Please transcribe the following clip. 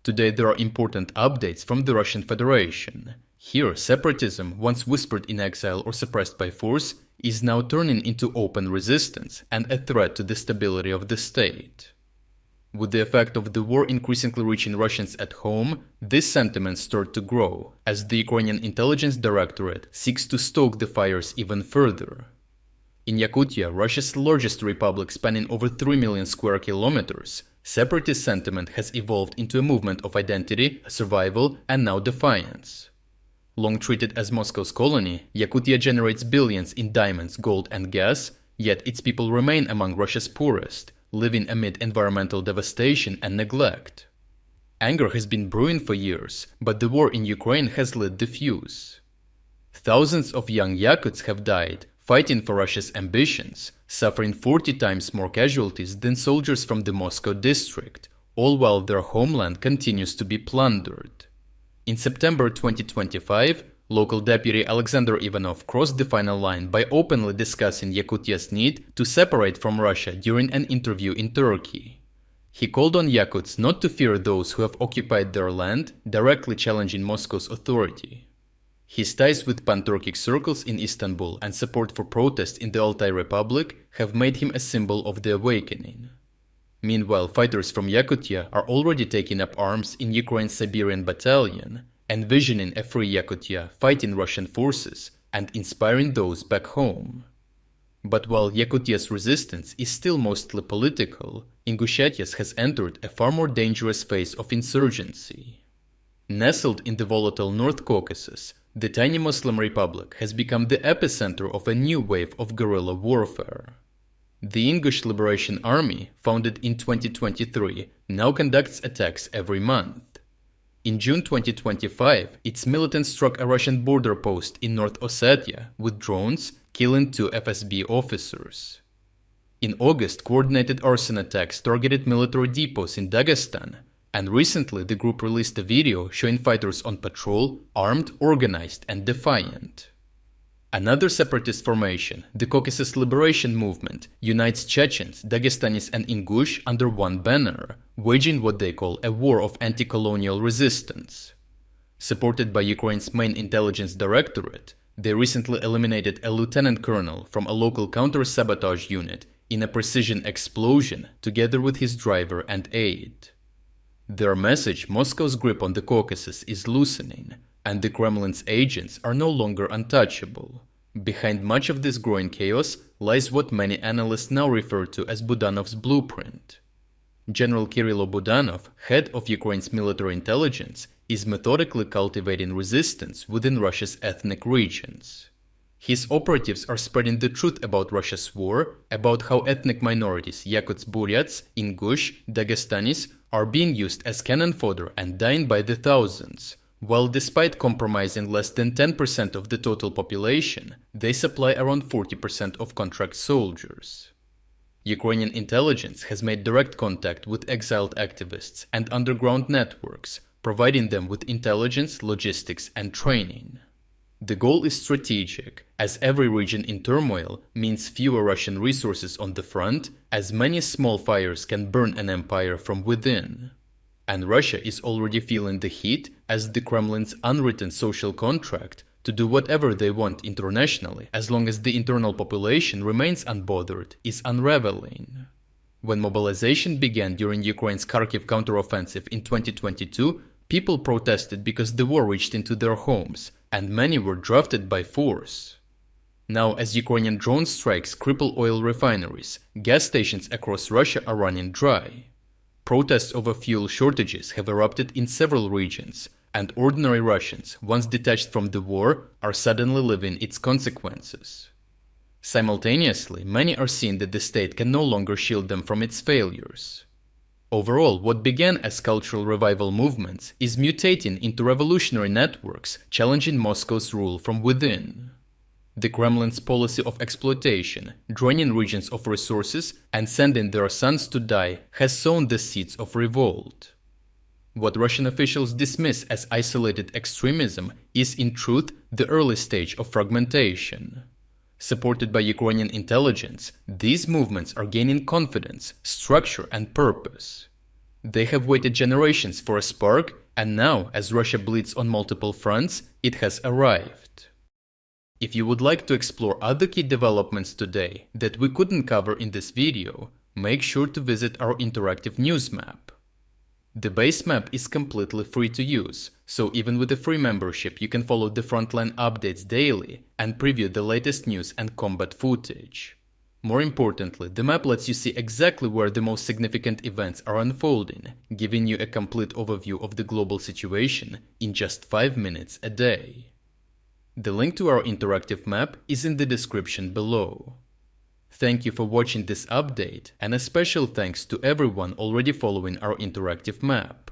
Today there are important updates from the Russian Federation. Here, separatism, once whispered in exile or suppressed by force, is now turning into open resistance and a threat to the stability of the state. With the effect of the war increasingly reaching Russians at home, this sentiment started to grow, as the Ukrainian intelligence directorate seeks to stoke the fires even further. In Yakutia, Russia's largest republic spanning over 3 million square kilometers, separatist sentiment has evolved into a movement of identity, survival, and now defiance. Long treated as Moscow's colony, Yakutia generates billions in diamonds, gold, and gas, yet its people remain among Russia's poorest, living amid environmental devastation and neglect. Anger has been brewing for years, but the war in Ukraine has lit the fuse. Thousands of young Yakuts have died, fighting for Russia's ambitions, suffering 40 times more casualties than soldiers from the Moscow district, all while their homeland continues to be plundered. In September 2025, local deputy Alexander Ivanov crossed the final line by openly discussing Yakutia's need to separate from Russia during an interview in Turkey. He called on Yakuts not to fear those who have occupied their land, directly challenging Moscow's authority. His ties with pan-Turkic circles in Istanbul and support for protest in the Altai Republic have made him a symbol of the awakening. Meanwhile, fighters from Yakutia are already taking up arms in Ukraine's Siberian Battalion, envisioning a free Yakutia fighting Russian forces and inspiring those back home. But while Yakutia's resistance is still mostly political, Ingushetia has entered a far more dangerous phase of insurgency. Nestled in the volatile North Caucasus, the tiny Muslim republic has become the epicenter of a new wave of guerrilla warfare. The Ingush Liberation Army, founded in 2023, now conducts attacks every month. In June 2025, its militants struck a Russian border post in North Ossetia with drones, killing 2 FSB officers. In August, coordinated arson attacks targeted military depots in Dagestan, and recently the group released a video showing fighters on patrol, armed, organized, and defiant. Another separatist formation, the Caucasus Liberation Movement, unites Chechens, Dagestanis, and Ingush under one banner, waging what they call a war of anti-colonial resistance. Supported by Ukraine's main intelligence directorate, they recently eliminated a lieutenant colonel from a local counter-sabotage unit in a precision explosion together with his driver and aide. Their message, Moscow's grip on the Caucasus, is loosening, and the Kremlin's agents are no longer untouchable. Behind much of this growing chaos lies what many analysts now refer to as Budanov's blueprint. General Kirilo Budanov, head of Ukraine's military intelligence, is methodically cultivating resistance within Russia's ethnic regions. His operatives are spreading the truth about Russia's war, about how ethnic minorities Yakuts, Buryats, Ingush, Dagestanis are being used as cannon fodder and dying by the thousands, while despite compromising less than 10% of the total population, they supply around 40% of contract soldiers. Ukrainian intelligence has made direct contact with exiled activists and underground networks, providing them with intelligence, logistics, and training. The goal is strategic, as every region in turmoil means fewer Russian resources on the front, as many small fires can burn an empire from within. And Russia is already feeling the heat as the Kremlin's unwritten social contract to do whatever they want internationally as long as the internal population remains unbothered is unraveling. When mobilization began during Ukraine's Kharkiv counteroffensive in 2022, people protested because the war reached into their homes, and many were drafted by force. Now, as Ukrainian drone strikes cripple oil refineries, gas stations across Russia are running dry. Protests over fuel shortages have erupted in several regions, and ordinary Russians, once detached from the war, are suddenly living its consequences. Simultaneously, many are seeing that the state can no longer shield them from its failures. Overall, what began as cultural revival movements is mutating into revolutionary networks challenging Moscow's rule from within. The Kremlin's policy of exploitation, draining regions of resources and sending their sons to die, has sown the seeds of revolt. What Russian officials dismiss as isolated extremism is in truth the early stage of fragmentation. Supported by Ukrainian intelligence, these movements are gaining confidence, structure, and purpose. They have waited generations for a spark, and now, as Russia bleeds on multiple fronts, it has arrived. If you would like to explore other key developments today that we couldn't cover in this video, make sure to visit our interactive news map. The base map is completely free to use, so even with a free membership you can follow the frontline updates daily and preview the latest news and combat footage. More importantly, the map lets you see exactly where the most significant events are unfolding, giving you a complete overview of the global situation in just 5 minutes a day. The link to our interactive map is in the description below. Thank you for watching this update, and a special thanks to everyone already following our interactive map.